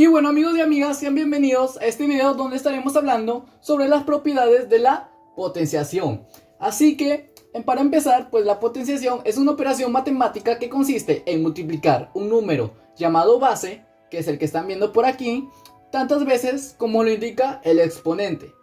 Y bueno, amigos y amigas, sean bienvenidos a este video donde estaremos hablando sobre las propiedades de la potenciación. Así que, para empezar, pues la potenciación es una operación matemática que consiste en multiplicar un número llamado base, que es el que están viendo por aquí, tantas veces como lo indica el exponente.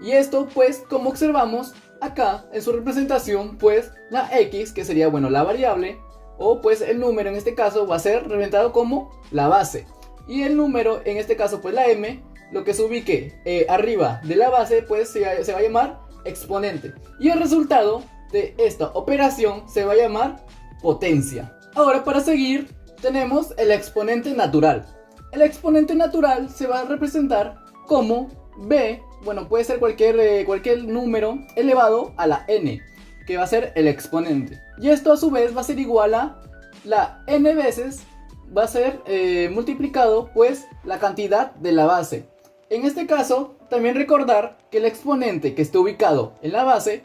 Y esto, pues, como observamos acá en su representación, pues la x, que sería, bueno, la variable, o pues el número en este caso va a ser representado como la base. Y el número, en este caso pues la m, lo que se ubique arriba de la base, pues se va a llamar exponente. Y el resultado de esta operación se va a llamar potencia. Ahora, para seguir, tenemos el exponente natural. El exponente natural se va a representar como b, bueno, puede ser cualquier número elevado a la n, que va a ser el exponente. Y esto a su vez va a ser igual a la n veces, va a ser multiplicado pues la cantidad de la base. En este caso, también recordar que el exponente que esté ubicado en la base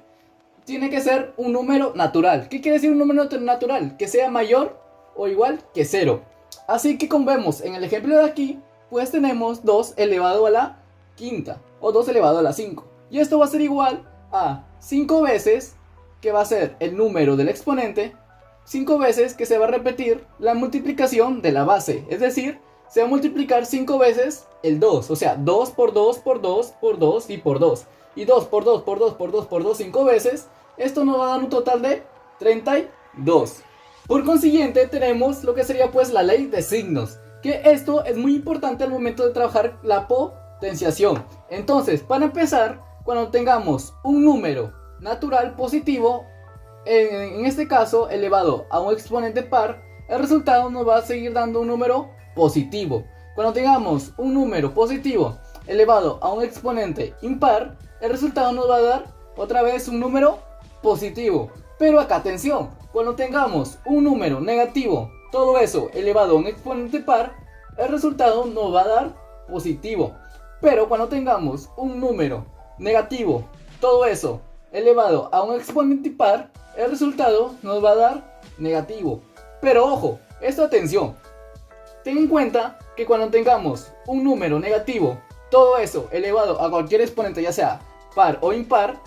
tiene que ser un número natural. ¿Qué quiere decir un número natural? Que sea mayor o igual que 0. Así que, como vemos en el ejemplo de aquí, pues tenemos 2 elevado a la quinta o 2 elevado a la 5. Y esto va a ser igual a 5 veces, que va a ser el número del exponente, 5 veces que se va a repetir la multiplicación de la base. Es decir, se va a multiplicar 5 veces el 2. O sea, 2 por 2 por 2 por 2 y por 2. Y 2 por 2 por 2 por 2 por 2, 5 veces. Esto nos va a dar un total de 32. Por consiguiente, tenemos lo que sería pues la ley de signos. Que esto es muy importante al momento de trabajar la potenciación. Entonces, para empezar, cuando tengamos un número natural positivo, en este caso elevado a un exponente par, el resultado nos va a seguir dando un número positivo. Cuando tengamos un número positivo elevado a un exponente impar, el resultado nos va a dar otra vez un número positivo. Pero acá atención, cuando tengamos un número negativo, todo eso elevado a un exponente par, el resultado nos va a dar positivo. Pero cuando tengamos un número negativo, todo eso elevado a un exponente impar, el resultado nos va a dar negativo. Pero ojo, esto atención, ten en cuenta que cuando tengamos un número negativo, todo eso elevado a cualquier exponente, ya sea par o impar,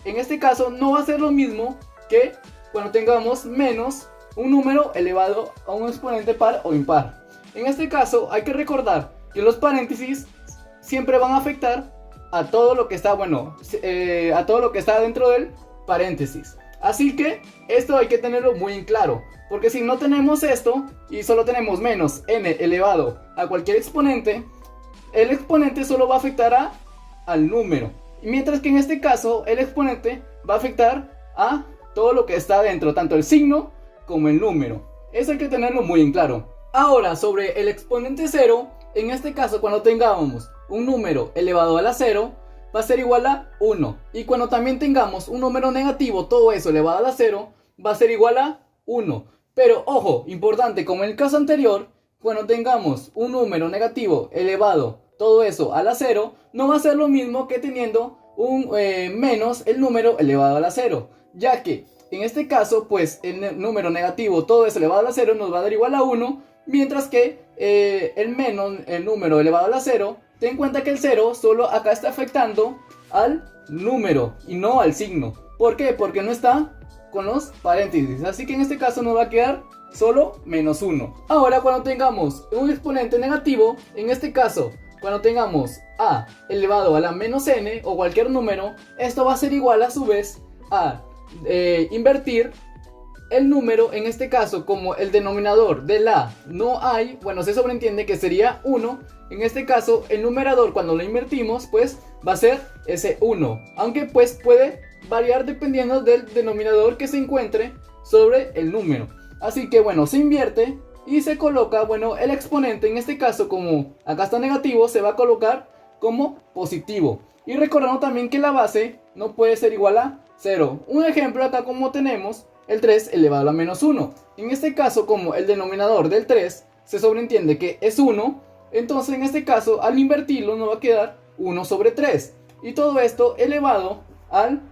en este caso no va a ser lo mismo que cuando tengamos menos un número elevado a un exponente par o impar. En este caso hay que recordar que los paréntesis siempre van a afectar a todo lo que está, a todo lo que está dentro del paréntesis. Así que esto hay que tenerlo muy en claro, porque si no tenemos esto y solo tenemos menos n elevado a cualquier exponente, el exponente solo va a afectar al número, mientras que en este caso el exponente va a afectar a todo lo que está dentro, tanto el signo como el número. Eso hay que tenerlo muy en claro. Ahora, sobre el exponente 0, en este caso cuando tengamos un número elevado a la 0, va a ser igual a 1. Y cuando también tengamos un número negativo, todo eso elevado a la 0, va a ser igual a 1. Pero ojo, importante, como en el caso anterior, cuando tengamos un número negativo elevado, todo eso a la 0, no va a ser lo mismo que teniendo un menos el número elevado a la 0. Ya que en este caso, pues el número negativo, todo eso elevado a la 0, nos va a dar igual a 1. Mientras que el número elevado a la 0, ten en cuenta que el 0 solo acá está afectando al número y no al signo. ¿Por qué? Porque no está con los paréntesis. Así que en este caso nos va a quedar solo menos 1. Ahora, cuando tengamos un exponente negativo, en este caso, cuando tengamos a elevado a la menos n o cualquier número, esto va a ser igual a su vez a invertir el número. En este caso, como el denominador de la no hay, se sobreentiende que sería 1. En este caso, el numerador, cuando lo invertimos, pues va a ser ese 1. Aunque pues puede variar dependiendo del denominador que se encuentre sobre el número. Así que se invierte y se coloca, el exponente, en este caso, como acá está negativo, se va a colocar como positivo. Y recordando también que la base no puede ser igual a 0. Un ejemplo acá, como tenemos el 3 elevado a la menos 1. En este caso, como el denominador del 3 se sobreentiende que es 1, entonces en este caso al invertirlo nos va a quedar 1 sobre 3. Y todo esto elevado al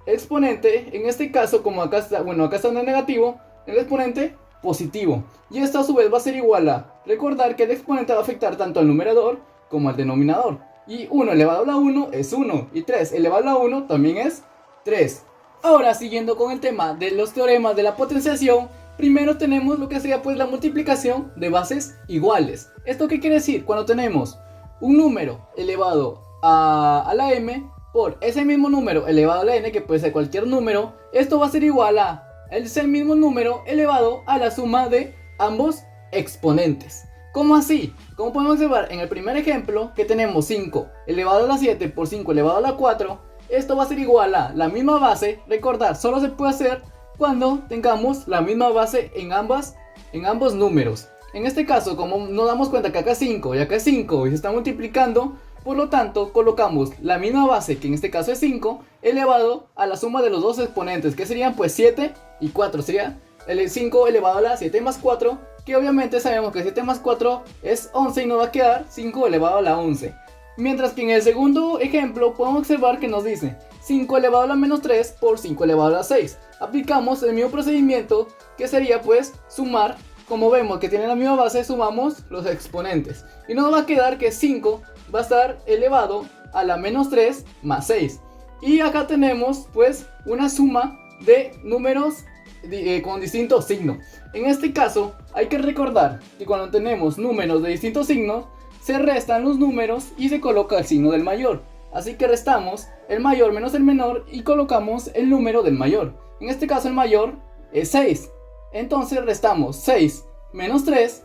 exponente, en este caso como acá está, acá está en negativo, el exponente positivo. Y esto a su vez va a ser igual a recordar que el exponente va a afectar tanto al numerador como al denominador. Y 1 elevado a la 1 es 1 y 3 elevado a la 1 también es 3. Ahora, siguiendo con el tema de los teoremas de la potenciación, primero tenemos lo que sería pues la multiplicación de bases iguales. ¿Esto qué quiere decir? Cuando tenemos un número elevado a la m por ese mismo número elevado a la n, que puede ser cualquier número, esto va a ser igual a ese mismo número elevado a la suma de ambos exponentes. ¿Cómo así? Como podemos observar en el primer ejemplo, que tenemos 5 elevado a la 7 por 5 elevado a la 4, esto va a ser igual a la misma base. Recordar, solo se puede hacer cuando tengamos la misma base en ambos números. En este caso, como nos damos cuenta que acá es 5 y acá es 5 y se está multiplicando, por lo tanto colocamos la misma base, que en este caso es 5, elevado a la suma de los dos exponentes, que serían pues 7 y 4. Sería el 5 elevado a la 7 más 4, que obviamente sabemos que 7 más 4 es 11 y nos va a quedar 5 elevado a la 11. Mientras que en el segundo ejemplo podemos observar que nos dice 5 elevado a la menos 3 por 5 elevado a la 6. Aplicamos el mismo procedimiento, que sería pues sumar. Como vemos que tiene la misma base, sumamos los exponentes y nos va a quedar que 5 va a estar elevado a la menos 3 más 6. Y acá tenemos pues una suma de números con distintos signos. En este caso hay que recordar que cuando tenemos números de distintos signos, se restan los números y se coloca el signo del mayor. Así que restamos el mayor menos el menor y colocamos el número del mayor. En este caso el mayor es 6. Entonces restamos 6 menos 3.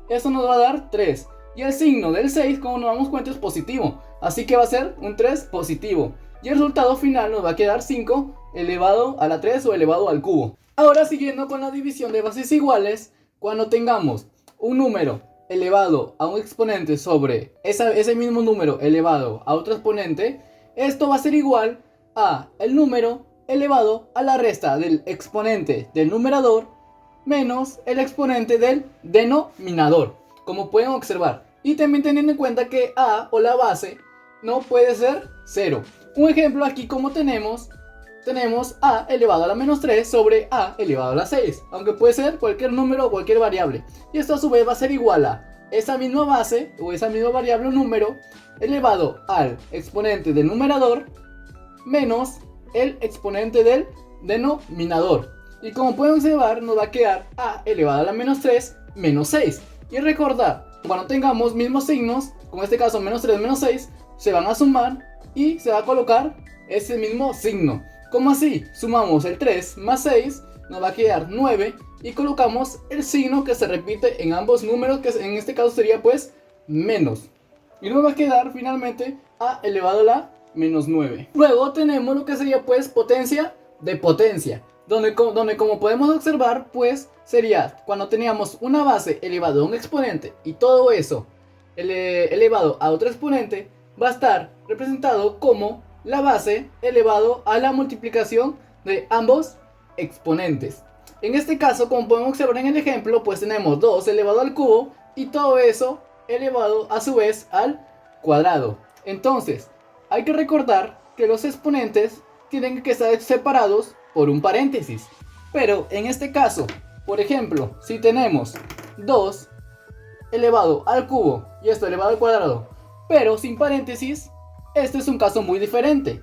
Eso nos va a dar 3. Y el signo del 6, como nos damos cuenta, es positivo. Así que va a ser un 3 positivo. Y el resultado final nos va a quedar 5 elevado a la 3 o elevado al cubo. Ahora, siguiendo con la división de bases iguales, cuando tengamos un número elevado a un exponente sobre ese mismo número elevado a otro exponente, esto va a ser igual a el número elevado a la resta del exponente del numerador menos el exponente del denominador, como pueden observar. Y también teniendo en cuenta que a, o la base, no puede ser 0. Un ejemplo aquí, como tenemos a elevado a la menos 3 sobre a elevado a la 6, aunque puede ser cualquier número o cualquier variable. Y esto a su vez va a ser igual a esa misma base o esa misma variable o número elevado al exponente del numerador menos el exponente del denominador. Y como pueden observar, nos va a quedar a elevado a la menos 3 menos 6. Y recordar, cuando tengamos mismos signos, como en este caso menos 3 menos 6, se van a sumar y se va a colocar ese mismo signo. Como así, sumamos el 3 más 6, nos va a quedar 9 y colocamos el signo que se repite en ambos números, que en este caso sería pues menos. Y nos va a quedar finalmente a elevado a la menos 9. Luego tenemos lo que sería pues potencia de potencia, donde como podemos observar pues sería cuando teníamos una base elevado a un exponente y todo eso elevado a otro exponente, va a estar representado como la base elevado a la multiplicación de ambos exponentes. En este caso, como podemos observar en el ejemplo, pues tenemos 2 elevado al cubo y todo eso elevado a su vez al cuadrado. Entonces, hay que recordar que los exponentes tienen que estar separados por un paréntesis. Pero en este caso, por ejemplo, si tenemos 2 elevado al cubo y esto elevado al cuadrado, pero sin paréntesis, este es un caso muy diferente,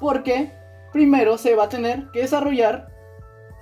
porque primero se va a tener que desarrollar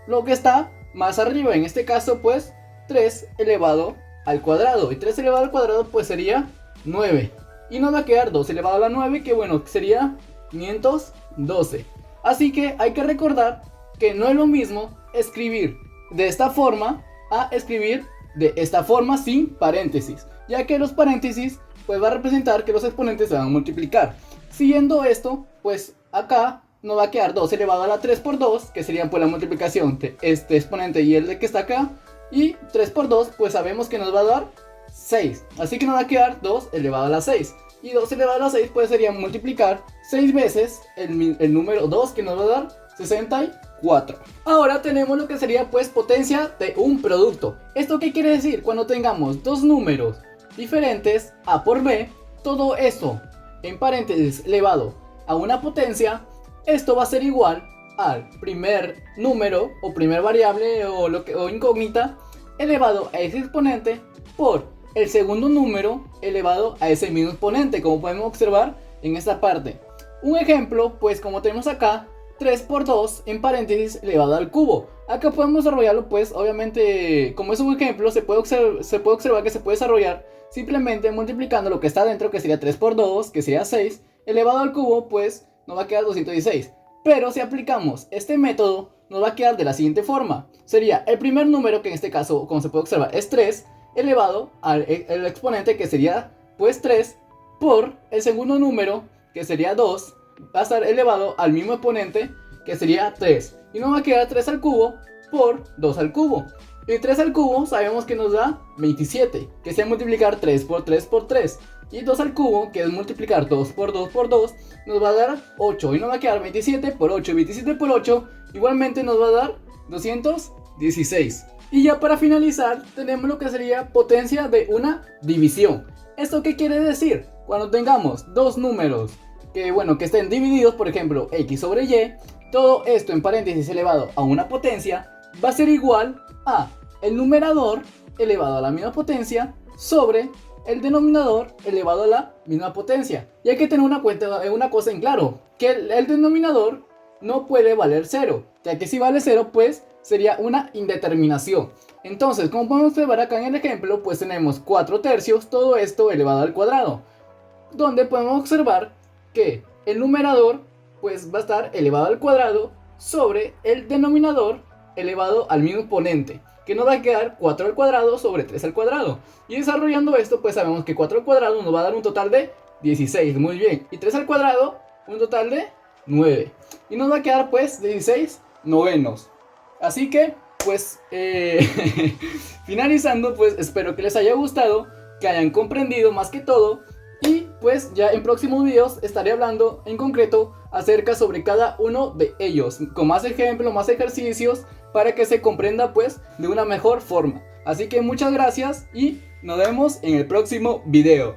lo que está más arriba. En este caso pues 3 elevado al cuadrado, y 3 elevado al cuadrado pues sería 9, y nos va a quedar 2 elevado a la 9, que bueno, sería 512. Así que hay que recordar que no es lo mismo escribir de esta forma a escribir de esta forma sin paréntesis, ya que los paréntesis pues va a representar que los exponentes se van a multiplicar. Siguiendo esto, pues acá nos va a quedar 2 elevado a la 3 por 2, que serían pues la multiplicación de este exponente y el de que está acá, y 3 por 2 pues sabemos que nos va a dar 6, así que nos va a quedar 2 elevado a la 6, y 2 elevado a la 6 pues sería multiplicar 6 veces el número 2, que nos va a dar 64. Ahora tenemos lo que sería pues potencia de un producto. ¿Esto qué quiere decir? Cuando tengamos dos números diferentes, a por b, todo eso en paréntesis elevado a una potencia, esto va a ser igual al primer número o primer variable o incógnita elevado a ese exponente por el segundo número elevado a ese mismo exponente, como podemos observar en esta parte. Un ejemplo, pues como tenemos acá, 3 por 2 en paréntesis elevado al cubo. Acá podemos desarrollarlo, pues obviamente como es un ejemplo se puede observar que se puede desarrollar simplemente multiplicando lo que está dentro, que sería 3 por 2, que sería 6, elevado al cubo, pues nos va a quedar 216. Pero si aplicamos este método, nos va a quedar de la siguiente forma. Sería el primer número, que en este caso, como se puede observar, es 3, elevado al el exponente, que sería pues 3, por el segundo número, que sería 2, va a estar elevado al mismo exponente, que sería 3. Y nos va a quedar 3 al cubo por 2 al cubo. Y 3 al cubo sabemos que nos da 27, que es multiplicar 3 por 3 por 3. Y 2 al cubo, que es multiplicar 2 por 2 por 2, nos va a dar 8. Y nos va a quedar 27 por 8. Y 27 por 8 igualmente nos va a dar 216. Y ya para finalizar tenemos lo que sería potencia de una división. ¿Esto qué quiere decir? Cuando tengamos dos números que estén divididos, por ejemplo x sobre y, todo esto en paréntesis elevado a una potencia va a ser igual a el numerador elevado a la misma potencia sobre el denominador elevado a la misma potencia. Y hay que tener una cosa en claro, que el denominador no puede valer 0, ya que si vale 0 pues sería una indeterminación. Entonces, como podemos observar acá en el ejemplo, pues tenemos 4 tercios, todo esto elevado al cuadrado, donde podemos observar que el numerador pues va a estar elevado al cuadrado sobre el denominador elevado al mismo exponente, que nos va a quedar 4 al cuadrado sobre 3 al cuadrado. Y desarrollando esto pues sabemos que 4 al cuadrado nos va a dar un total de 16, muy bien, y 3 al cuadrado un total de 9, y nos va a quedar pues 16 novenos. Así que pues finalizando, pues espero que les haya gustado, que hayan comprendido más que todo. Y pues ya en próximos videos estaré hablando en concreto acerca sobre cada uno de ellos, con más ejemplos, más ejercicios, para que se comprenda pues de una mejor forma. Así que muchas gracias y nos vemos en el próximo video.